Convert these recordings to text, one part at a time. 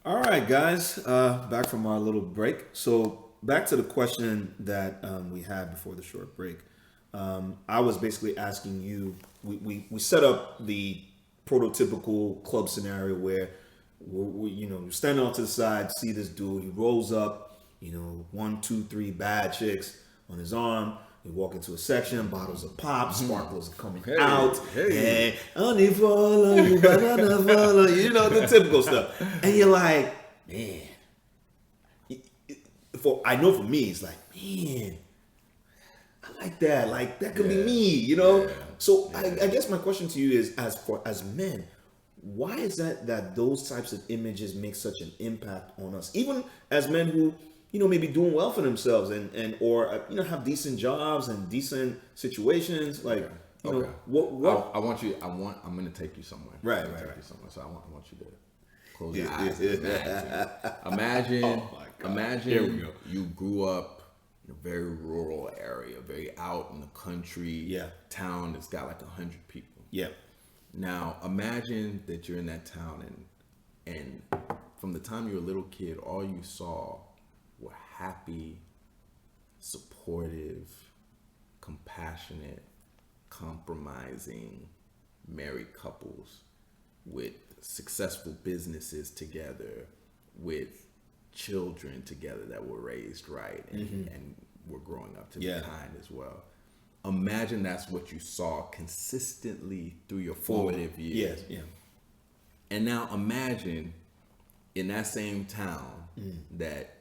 All right, guys, back from our little break. So back to the question that we had before the short break. I was basically asking you. We set up the prototypical club scenario where you're standing off to the side, see this dude. He rolls up, one, two, three bad chicks on his arm. We walk into a section, bottles of pop, sparklers are coming out. Hey, honey, follow you, banana follow you, the typical stuff. And you're like, man, I know for me, it's like, man, I like that. Like, that could be me, So I guess my question to you is, as men, why is that those types of images make such an impact on us? Even as men who maybe doing well for themselves or have decent jobs and decent situations. Like, what? I'm going to take you somewhere. Right. Take you somewhere. So I want you to close your eyes. Imagine. Imagine you grew up in a very rural area, very out in the country. Town that's got like 100 people. Now imagine that you're in that town and from the time you were a little kid, all you saw were happy, supportive, compassionate, compromising, married couples with successful businesses together, with children together that were raised right and were growing up to be kind as well. Imagine that's what you saw consistently through your formative years. And now imagine in that same town that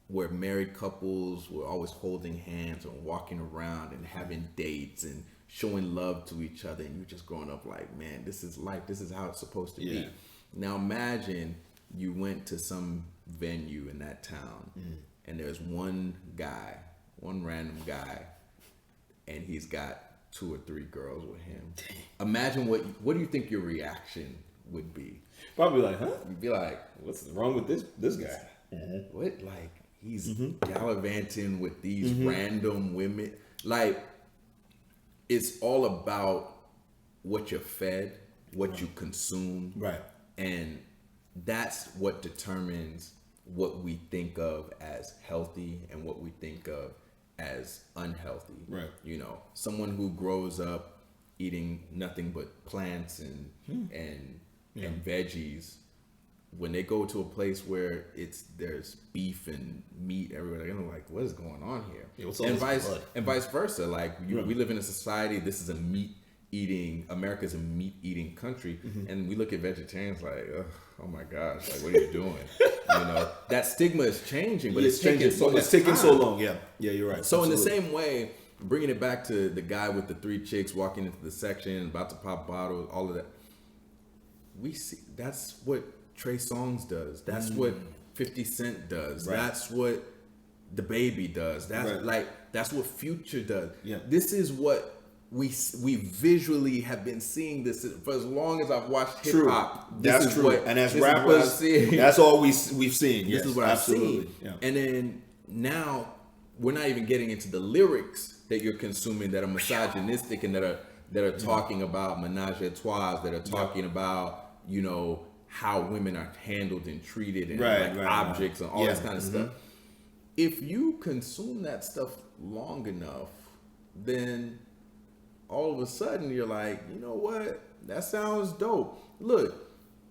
where married couples were always holding hands and walking around and having dates and showing love to each other, and you're just growing up like, man, this is life. This is how it's supposed to be. Now imagine you went to some venue in that town and there's one random guy, and he's got 2 or 3 girls with him. Imagine what do you think your reaction would be? Probably like, huh? You'd be like, what's wrong with this guy? What? Like, he's gallivanting with these random women. Like, it's all about what you're fed, what you consume. Right. And that's what determines what we think of as healthy and what we think of as unhealthy. Right. Someone who grows up eating nothing but plants and veggies, when they go to a place where there's beef and meat everywhere, they're like, what is going on here? And vice versa. Like, we live in a society, this is America's a meat eating country, and we look at vegetarians like, oh my gosh, like, what are you doing? That stigma is changing, but it's taking so long. Yeah, you're right. So absolutely. In the same way, bringing it back to the guy with the 3 chicks walking into the section, about to pop bottles, all of that, we see that's what Trey Songz does. That's what 50 Cent does. Right. That's what the Baby does. That's what Future does. This is what we visually have been seeing this for as long as I've watched hip hop. That's true. And as rappers, that's all we've seen. This is what I've seen. Yeah. And then now we're not even getting into the lyrics that you're consuming that are misogynistic and that are talking about menage a trois, that are talking about how women are handled and treated and objects and all this kind of stuff. If you consume that stuff long enough, then all of a sudden you're like, you know what? That sounds dope. Look,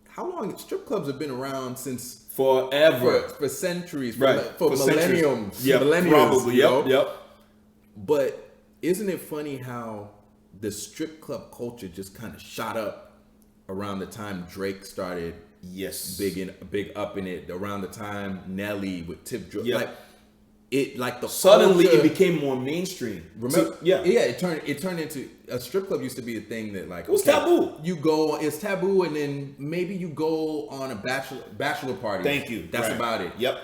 how long strip clubs have been around since forever, for centuries, for millenniums. Yeah, probably. Yep. But isn't it funny how the strip club culture just kind of shot up around the time Drake started big up in it, around the time Nelly with Tip Drill. Suddenly it became more mainstream. Remember? It turned into a strip club used to be a thing that like it was taboo. It's taboo, and then maybe you go on a bachelor party. Thank you. That's about it. Yep.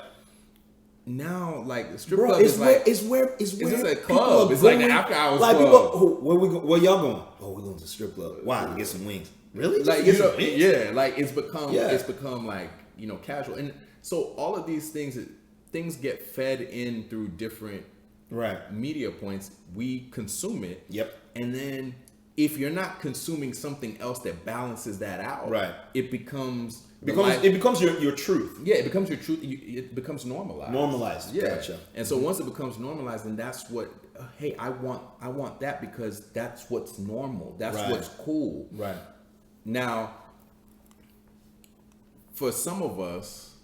Now, like the strip club is where it's a club. It's going, like an after hours like club. People, where y'all going? Oh, we're going to the strip club. Why? To get some wings. Really? Like like it's become like casual, and so all of these things get fed in through different media points. We consume it. Yep. And then if you're not consuming something else that balances that out, right, it becomes it becomes your truth. Yeah, it becomes your truth. It becomes normalized. Normalized. Yeah. Gotcha. And so once it becomes normalized, then that's what. Hey, I want that because that's what's normal. That's right. what's cool. Right. Now, for some of us,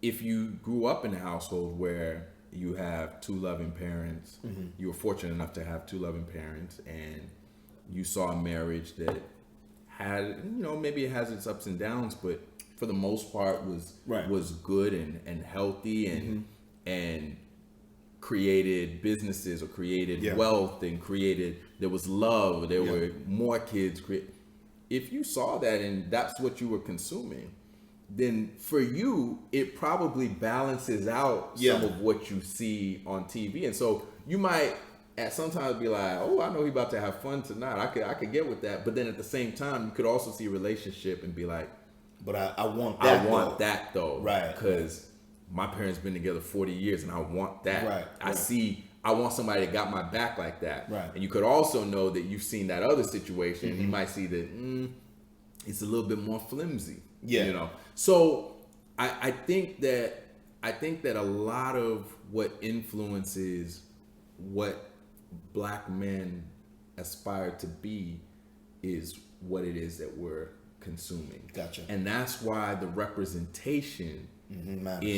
if you grew up in a household where you have two loving parents, you were fortunate enough to have two loving parents, and you saw a marriage that had, maybe it has its ups and downs, but for the most part was good and healthy and created businesses or created wealth and there was love, there were more kids. If you saw that and that's what you were consuming, then for you, it probably balances out some of what you see on TV. And so you might at sometimes be like, oh, I know he's about to have fun tonight. I could get with that. But then at the same time, you could also see a relationship and be like, but I want that. I want that though. Right. Because my parents been together 40 years and I want that. Right. I want somebody that got my back like that. Right. And you could also know that you've seen that other situation. You might see that it's a little bit more flimsy. Yeah. So I think that a lot of what influences what Black men aspire to be is what it is that we're consuming. Gotcha. And that's why the representation matters.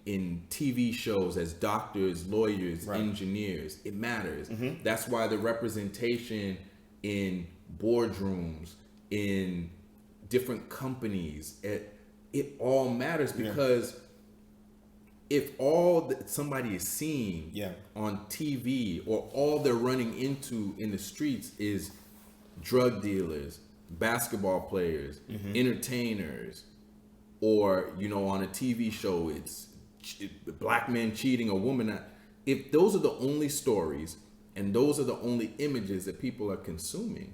in TV shows as doctors, lawyers, engineers, it matters. That's why the representation in boardrooms, in different companies, it all matters, because if all that somebody is seeing on TV, or all they're running into in the streets is drug dealers, basketball players, entertainers, or on a TV show it's Black men cheating a woman, if those are the only stories and those are the only images that people are consuming,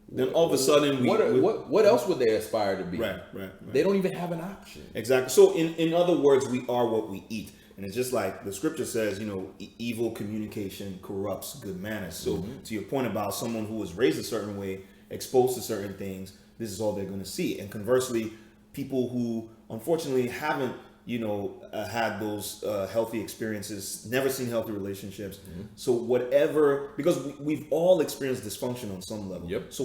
then all of a sudden what else would they aspire to be? Right. They don't even have an option. Exactly. So in other words, we are what we eat. And it's just like the scripture says, evil communication corrupts good manners. So to your point about someone who was raised a certain way, exposed to certain things, this is all they're going to see. And conversely, people who unfortunately haven't, had those healthy experiences, never seen healthy relationships. So whatever, because we've all experienced dysfunction on some level. So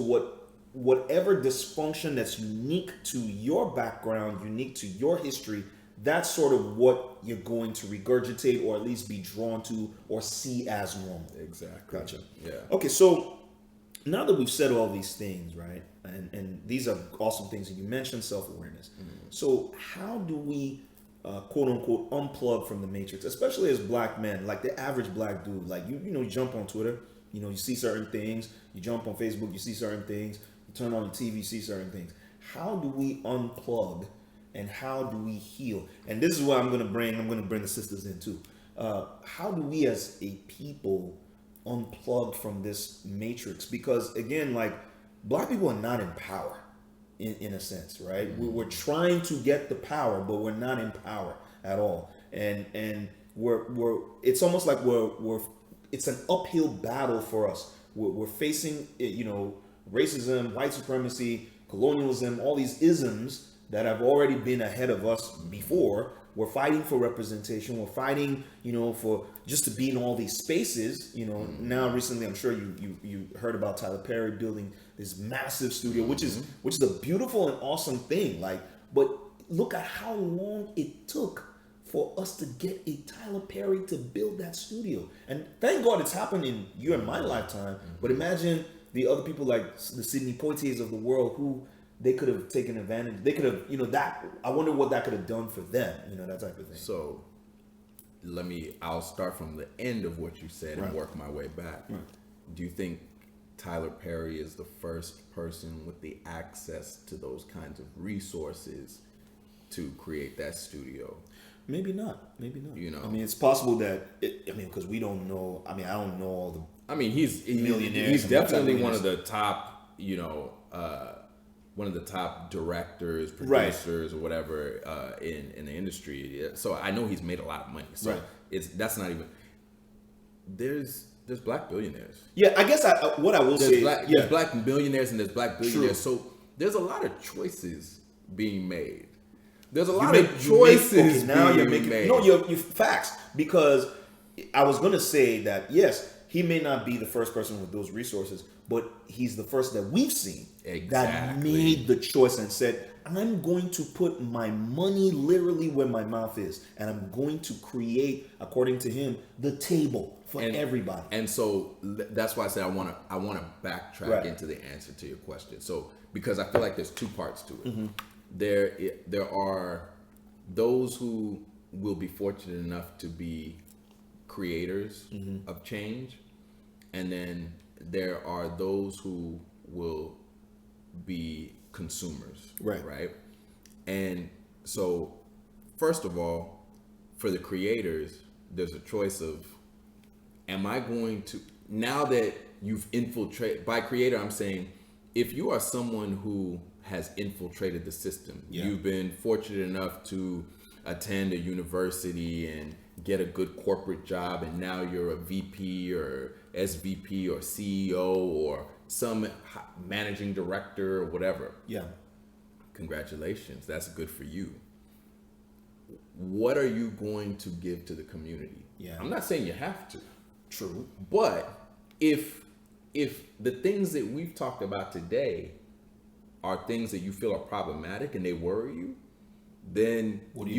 whatever dysfunction that's unique to your background, unique to your history, that's sort of what you're going to regurgitate, or at least be drawn to, or see as normal. Exactly. Gotcha. Yeah. Okay, so now that we've said all these things, right, and these are awesome things, and you mentioned self-awareness. So how do we quote unquote unplug from the matrix, especially as Black men, like the average Black dude? Like you jump on Twitter, you see certain things, you jump on Facebook, you see certain things, you turn on the TV, you see certain things. How do we unplug, and how do we heal? And this is what I'm gonna bring the sisters in too. How do we as a people unplug from this matrix? Because again, like, Black people are not in power in a sense, right? We're trying to get the power, but we're not in power at all. And we're it's almost like it's an uphill battle for us. We're facing, racism, white supremacy, colonialism, all these isms that have already been ahead of us before. We're fighting for representation. We're fighting, for just to be in all these spaces. Now recently, I'm sure you heard about Tyler Perry building this massive studio, which is a beautiful and awesome thing. Like, but look at how long it took for us to get a Tyler Perry to build that studio. And thank God it's happened in you and my lifetime. But imagine the other people like the Sidney Poitiers of the world, who they could have taken advantage. They could have, that, I wonder what that could have done for them, that type of thing. So I'll start from the end of what you said and work my way back. Right. Do you think Tyler Perry is the first person with the access to those kinds of resources to create that studio? Maybe not. It's possible that, because we don't know. I don't know all the. He's millionaires. He's definitely one of the top, one of the top directors, producers, or whatever in the industry. So I know he's made a lot of money. So that's not even. There's there's black billionaires. Yeah, I guess what I will say, There's black millionaires and there's black billionaires. True. So there's a lot of choices being made. There's a lot of choices being made. No, you facts, because I was gonna say that yes, he may not be the first person with those resources, but he's the first that we've seen that made the choice and said, I'm going to put my money literally where my mouth is, and I'm going to create, according to him, the table for everybody. And so that's why I said I want to backtrack into the answer to your question. So because I feel like there's two parts to it. Mm-hmm. There are those who will be fortunate enough to be creators of change, and then there are those who will be consumers, right? And so first of all, for the creators, there's a choice of, am I going to, now that you've infiltrated, by creator I'm saying, if you are someone who has infiltrated the system, you've been fortunate enough to attend a university and get a good corporate job, and now you're a VP or SVP or CEO or some managing director or whatever. Yeah. Congratulations. That's good for you. What are you going to give to the community? Yeah. I'm not saying you have to. True. But if the things that we've talked about today are things that you feel are problematic and they worry you, then what are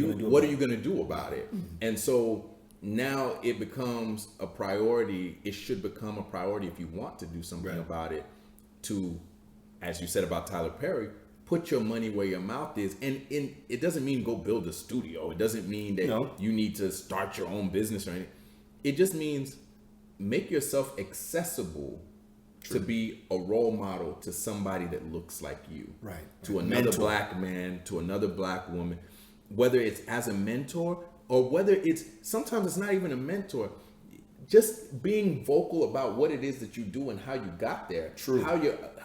you going to do about it? Mm-hmm. And so now it becomes a priority. It should become a priority if you want to do something about it, to, as you said about Tyler Perry, put your money where your mouth is. And it doesn't mean go build a studio. It doesn't mean that you need to start your own business or anything. It just means make yourself accessible to be a role model to somebody that looks like you, to another black man, to another black woman, whether it's as a mentor or whether it's, sometimes it's not even a mentor, just being vocal about what it is that you do and how you got there,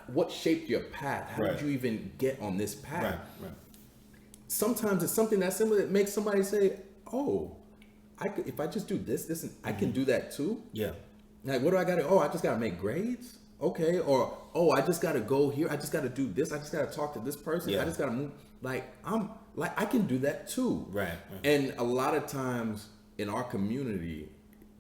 what shaped your path, how did you even get on this path. Sometimes it's something that simple that makes somebody say, oh, if I just do this and I can do that too. Yeah. Like, what do I got to? Oh, I just got to make grades. Okay. Or, oh, I just got to go here. I just got to do this. I just got to talk to this person. I just got to move. I can do that too. Right. And a lot of times in our community,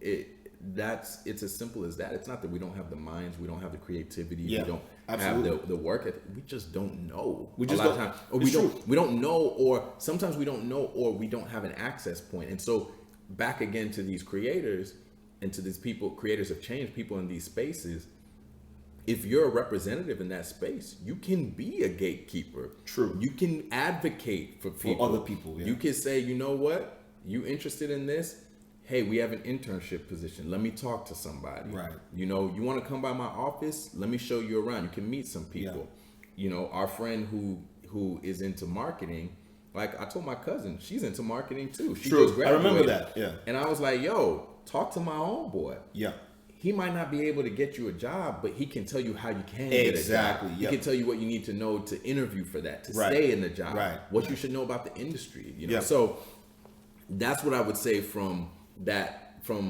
it's as simple as that. It's not that we don't have the minds, we don't have the creativity, we don't have the work ethic. We just don't know. We just don't. We don't know, or sometimes we don't know, or we don't have an access point. And so back again to these creators and to these people, creators of change, people in these spaces, if you're a representative in that space, you can be a gatekeeper. True. You can advocate for people. For other people. Yeah. You can say, you know what? You interested in this? Hey, we have an internship position. Let me talk to somebody. Right. You know, you want to come by my office? Let me show you around. You can meet some people. Yeah. You know, our friend who is into marketing, like I told my cousin, she's into marketing too. She just graduated. I remember that. Yeah. And I was like, yo, talk to my homeboy. Yeah. He might not be able to get you a job, but he can tell you how you can get a job. Yep. He can tell you what you need to know to interview for that, to stay in the job. Right. What you should know about the industry. You know. Yep. So that's what I would say from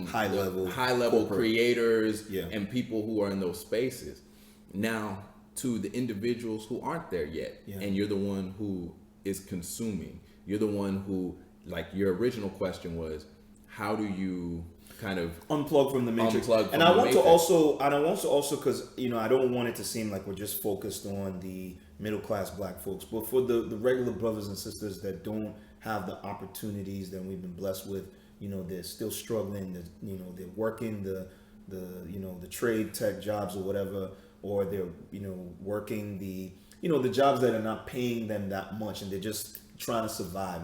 high level creators and people who are in those spaces. Now to the individuals who aren't there yet, and you're the one who is consuming. You're the one who, like your original question was, how do you kind of unplug from the matrix? And I want to also, because I don't want it to seem like we're just focused on the middle class black folks, but for the regular brothers and sisters that don't have the opportunities that we've been blessed with, they're still struggling. They're working the trade tech jobs or whatever, or they're working the jobs that are not paying them that much, and they're just trying to survive.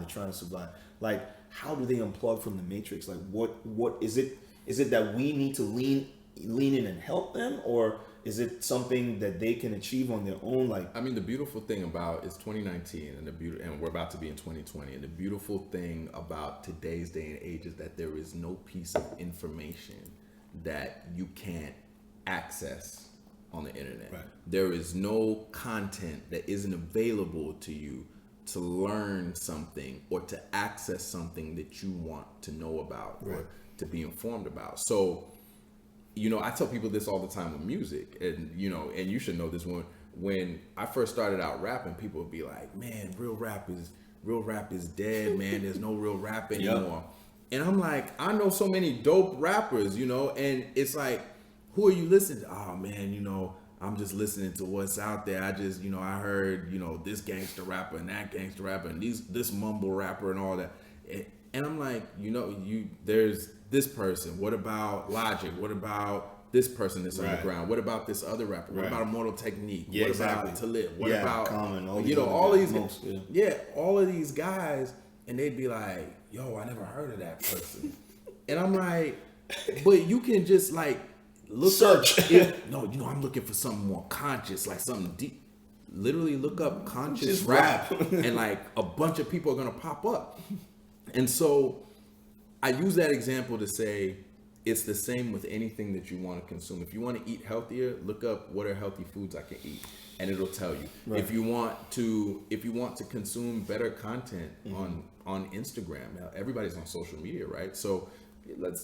Like, how do they unplug from the matrix? Like, what is it? Is it that we need to lean in and help them, or is it something that they can achieve on their own? Like, I mean, the beautiful thing about it's 2019 and we're about to be in 2020, and the beautiful thing about today's day and age is that there is no piece of information that you can't access on the internet. Right. There is no content that isn't available to you to learn something or to access something that you want to know about or to be informed about. So you know, I tell people this all the time with music, and you know, and you should know this one. When I first started out rapping, people would be like, "Man, real rap is dead, man. There's no real rap anymore." And I'm like, I know so many dope rappers, you know, and it's like, who are you listening to? Oh man, you know, I'm just listening to what's out there. I just, you know, I heard, you know, this gangster rapper and that gangster rapper and this mumble rapper and all that. And I'm like, you know, there's this person. What about Logic? What about this person that's underground? What about this other rapper? What about Immortal Technique? Yeah, what about Talib? What about Common? All you know, all these all of these guys, and they'd be like, yo, I never heard of that person. And I'm like, but you can just like search. No, you know, I'm looking for something more conscious, like something deep. Literally look up conscious Just rap and like a bunch of people are gonna pop up. And so I use that example to say it's the same with anything that you want to consume. If you want to eat healthier, look up what are healthy foods I can eat, and it'll tell you. Right. If you want to consume better content on Instagram, now everybody's on social media, right? So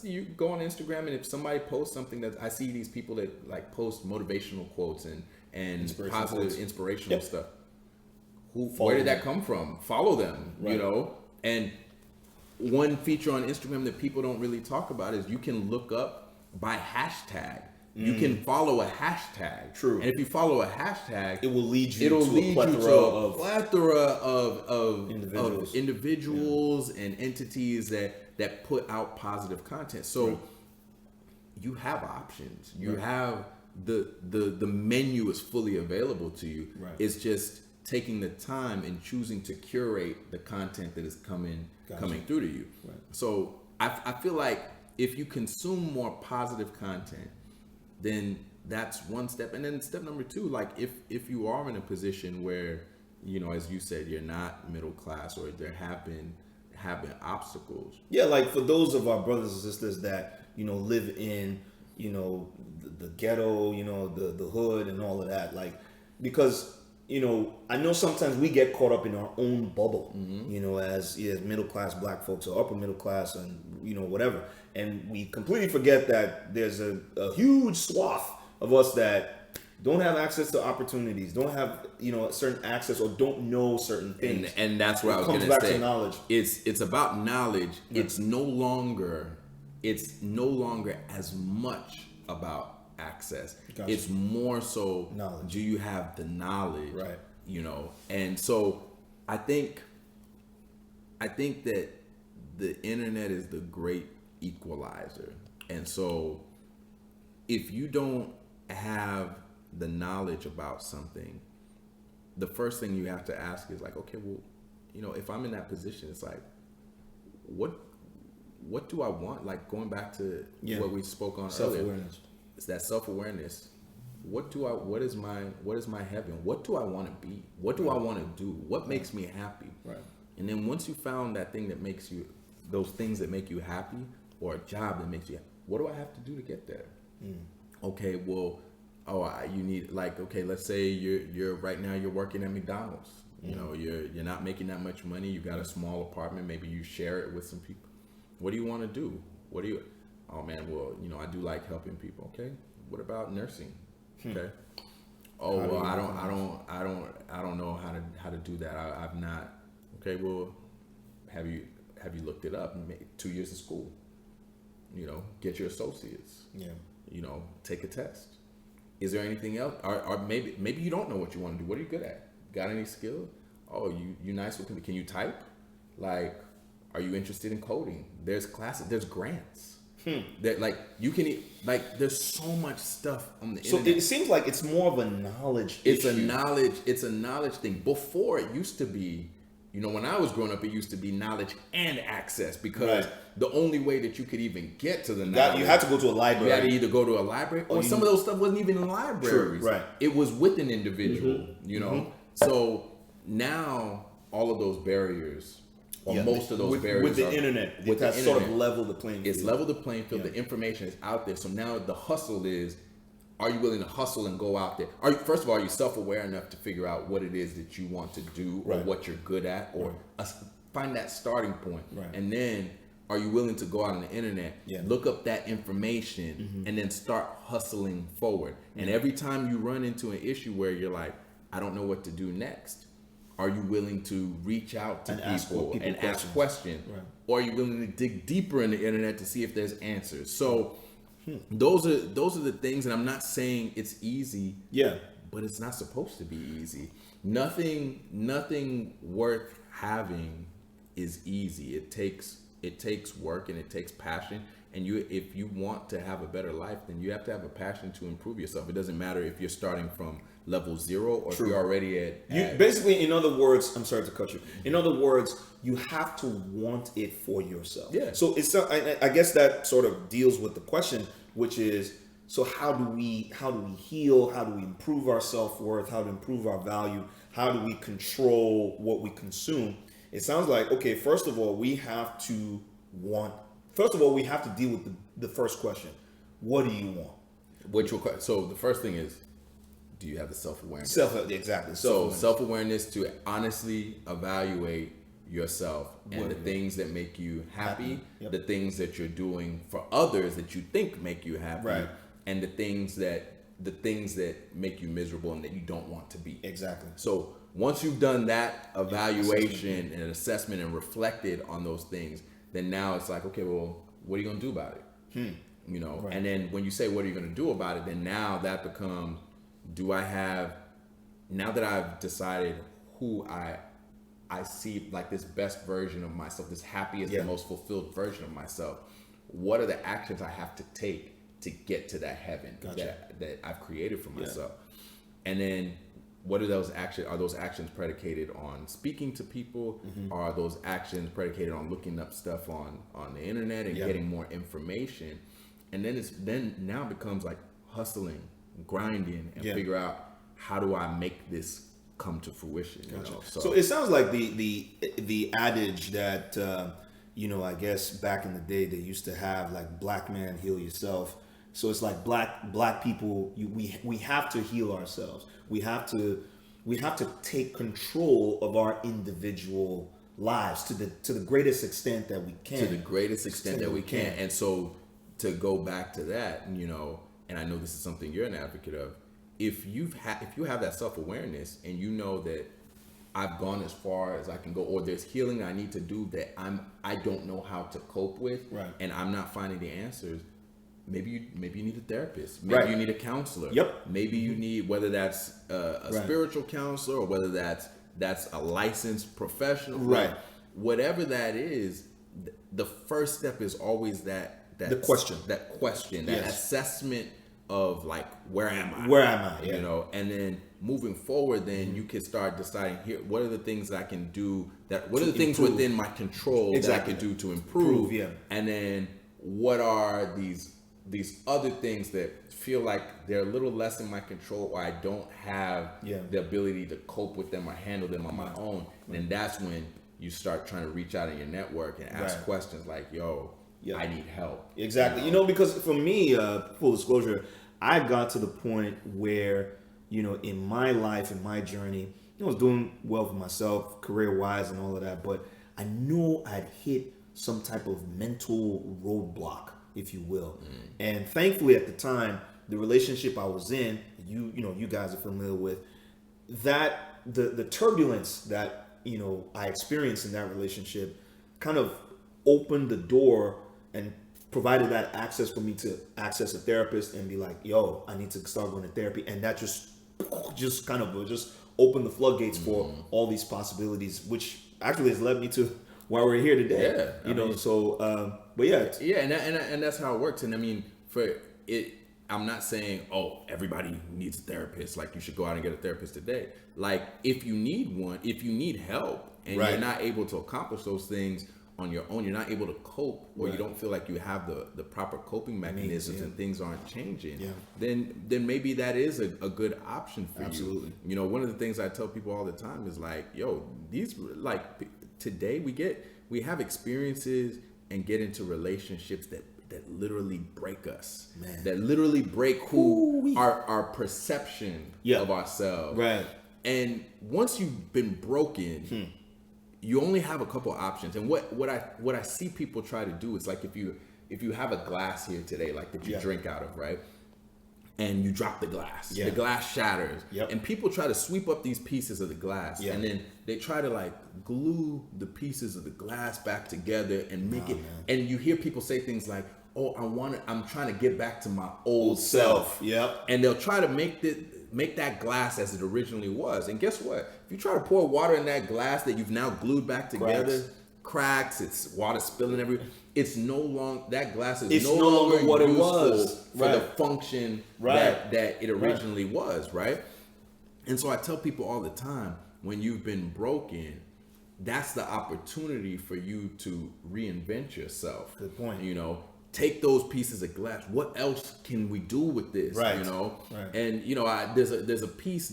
you go on Instagram, and if somebody posts something that I see these people that like post motivational quotes and positive inspirational stuff. Where did that come from? Follow them, you know. And one feature on Instagram that people don't really talk about is you can look up by hashtag. You can follow a hashtag. True. And if you follow a hashtag, it will lead you to a plethora of individuals and entities that put out positive content. So you have options. You have the menu is fully available to you. Right. It's just taking the time and choosing to curate the content that is coming through to you. Right. So I feel like if you consume more positive content, then that's one step. And then step number two, like if you are in a position where, you know, as you said, you're not middle class, or there have been obstacles. Yeah, like for those of our brothers and sisters that, you know, live in, you know, the ghetto, you know, the hood and all of that, like, because, you know, I know sometimes we get caught up in our own bubble, you know, as middle class black folks or upper middle class and, you know, whatever. And we completely forget that there's a huge swath of us that don't have access to opportunities, don't have, you know, certain access, or don't know certain things. And that's what I was going to say. It comes back to knowledge. It's about knowledge. Yeah. It's no longer as much about access. Gotcha. It's more so knowledge. Do you have the knowledge? Right. You know, and so I think that the internet is the great equalizer. And so if you don't have the knowledge about something, the first thing you have to ask is like, okay, well, you know, if I'm in that position, it's like, what do I want? Like going back to what we spoke on earlier. It's that self-awareness. What is my heaven? What do I want to be? What do I want to do? What makes me happy? Right. And then once you found that thing that makes you, those things that make you happy, or a job that makes you happy, what do I have to do to get there? Okay, well, you need, like, okay, let's say you're right now you're working at McDonald's. You know, you're not making that much money. You got a small apartment. Maybe you share it with some people. What do you want to do? Oh man, well, you know, I do like helping people. Okay, what about nursing? Okay. Oh well, I don't know how to do that. I've not. Okay, well, have you looked it up? 2 years of school. You know, get your associates. Yeah. You know, take a test. Is there anything else? Or maybe you don't know what you want to do. What are you good at? Got any skill? Oh, you nice with. Can you type? Like, are you interested in coding? There's classes. There's grants. That like you can there's so much stuff on the internet. So it seems like it's more of a knowledge issue. It's a knowledge thing. Before, it used to be, you know, when I was growing up, it used to be knowledge and access, because the only way that you could even get to the knowledge, you had to go to a library. You had to either go to a library, or some of those stuff wasn't even in libraries. True, right. It was with an individual, you know. So now all of those barriers, or most of those barriers, with the internet, it has sort of leveled the playing field. It's leveled the playing field. The information is out there. So now the hustle is, are you willing to hustle and go out there? First of all, are you self-aware enough to figure out what it is that you want to do, or what you're good at, or find that starting point? Right. And then are you willing to go out on the internet, look up that information, and then start hustling forward? And every time you run into an issue where you're like, I don't know what to do next, are you willing to reach out to people and ask questions? Right. Or are you willing to dig deeper in the internet to see if there's answers? So those are the things, and I'm not saying it's easy. Yeah. But it's not supposed to be easy. Nothing worth having is easy. It takes work and it takes passion. And if you want to have a better life, then you have to have a passion to improve yourself. It doesn't matter if you're starting from level 0 or if you're already at basically, in other words, I'm sorry to cut you. In other words, you have to want it for yourself. Yeah. So it's I guess that sort of deals with the question, which is, so how do we heal? How do we improve our self-worth? How to improve our value? How do we control what we consume? It sounds like, okay, first of all, we have to deal with the first question. What do you want? So the first thing is, do you have the self-awareness? Exactly. So self-awareness to honestly evaluate yourself and the things that make you happy, the things that you're doing for others that you think make you happy, right, and the things that make you miserable and that you don't want to be. Exactly. So once you've done that evaluation and assessment and reflected on those things, then now it's like, okay, well, what are you going to do about it? You know, right. And then when you say, what are you going to do about it? Then now that becomes, now that I've decided who I see like this best version of myself, this happiest, the most fulfilled version of myself, what are the actions I have to take to get to that heaven that I've created for myself? And then what are those actions? Are those actions predicated on speaking to people? Are those actions predicated on looking up stuff on the internet and getting more information? And then now it becomes like hustling, grinding, and figure out, how do I make this come to fruition? You know? So it sounds like the adage that I guess back in the day they used to have, like, black man heal yourself. So it's like black people, we have to heal ourselves. We have to take control of our individual lives to the greatest extent that we can. To the greatest extent that we can. And so to go back to that, and I know this is something you're an advocate of, if you have that self-awareness and you know that I've gone as far as I can go, or there's healing I need to do that I don't know how to cope with, right, and I'm not finding the answers, maybe you need a therapist, maybe you need a counselor, maybe you need, whether that's a spiritual counselor or whether that's a licensed professional, right, whatever that is, the first step is always that question, that assessment of, like, where am I, and then moving forward, then you can start deciding, here, what are the things that I can do, what are the things within my control that I can do to improve, and then what are these other things that feel like they're a little less in my control, or I don't have the ability to cope with them or handle them on my own. And then that's when you start trying to reach out in your network and ask questions like, yo, I need help. Exactly. Because for me, full disclosure, I got to the point where, in my life, in my journey, I was doing well for myself, career-wise and all of that, but I knew I'd hit some type of mental roadblock, if you will. And thankfully at the time, the relationship I was in, you guys are familiar with, that the turbulence that, I experienced in that relationship kind of opened the door and provided that access for me to access a therapist and be like, yo, I need to start going to therapy. And that just kind of just opened the floodgates for all these possibilities, which actually has led me to why we're here today. But and that's how it works. And I mean, I'm not saying, oh, everybody needs a therapist, like you should go out and get a therapist today. Like, if you need one, if you need help and you're not able to accomplish those things on your own, you're not able to cope, or you don't feel like you have the proper coping mechanisms and things aren't changing, then maybe that is a good option for you. One of the things I tell people all the time is like, yo, these, like, today we have experiences and get into relationships that literally break us, that literally break our perception of ourselves. Right. And once you've been broken, you only have a couple options. And what I see people try to do is like if you have a glass here today, like that you drink out of, right? And you drop the glass. The glass shatters. And people try to sweep up these pieces of the glass. And then they try to like glue the pieces of the glass back together and make it. Man. And you hear people say things like, oh, I'm trying to get back to my old self. And they'll try to make that glass as it originally was. And guess what? If you try to pour water in that glass that you've now glued back together, cracks, it's water spilling everywhere. It's no longer, that glass is no longer what it was for the function that it originally was, right? And so I tell people all the time, when you've been broken, that's the opportunity for you to reinvent yourself. Good point. You know, take those pieces of glass. What else can we do with this? You know, and you know, there's a piece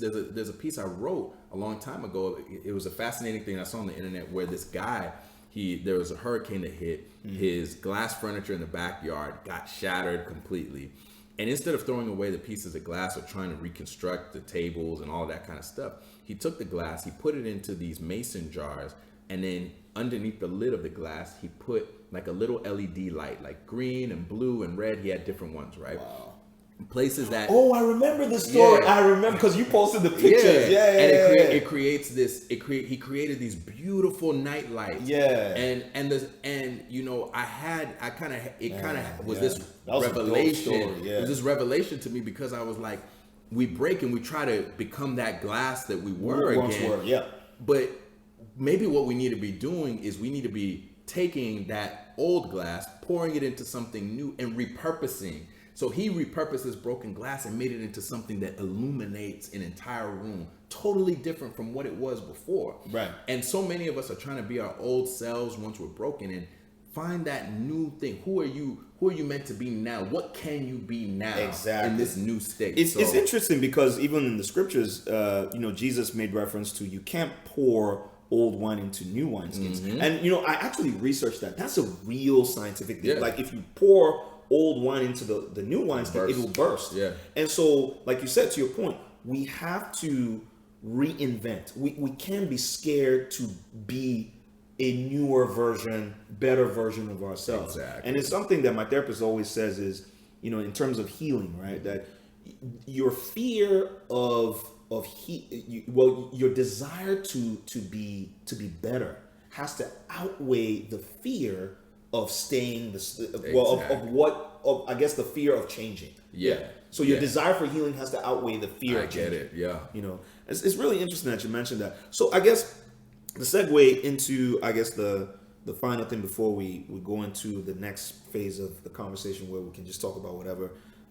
I wrote a long time ago. It was a fascinating thing I saw on the internet where this guy. There was a hurricane that hit. His glass furniture in the backyard got shattered completely. And instead of throwing away the pieces of glass or trying to reconstruct the tables and all that kind of stuff, he took the glass, he put it into these mason jars, and then underneath the lid of the glass, he put like a little LED light, like green and blue and red. He had different ones, right? Wow. Places that I remember the story. I remember because you posted the pictures. It creates this. He created these beautiful night lights. And you know, it was this revelation. It was this revelation to me because I was like, we break and we try to become that glass that we were again. But maybe what we need to be doing is we need to be taking that old glass, pouring it into something new, and repurposing. So he repurposed this broken glass and made it into something that illuminates an entire room, totally different from what it was before. Right. And so many of us are trying to be our old selves once we're broken and find that new thing. Who are you meant to be now? What can you be now in this new state? It's interesting because even in the scriptures, you know, Jesus made reference to you can't pour old wine into new wineskins. And you know, I actually researched that. That's a real scientific thing. Like if you pour old wine into the new wineskin, it will burst. And so, like you said, to your point, we have to reinvent. We can't be scared to be a newer version, better version of ourselves. And it's something that my therapist always says is, you know, in terms of healing, right? That your fear of your desire to be better has to outweigh the fear of staying I guess the fear of changing. So your desire for healing has to outweigh the fear of changing. You know, it's really interesting that you mentioned that. So I guess the segue into, I guess the final thing before we go into the next phase of the conversation where we can just talk about whatever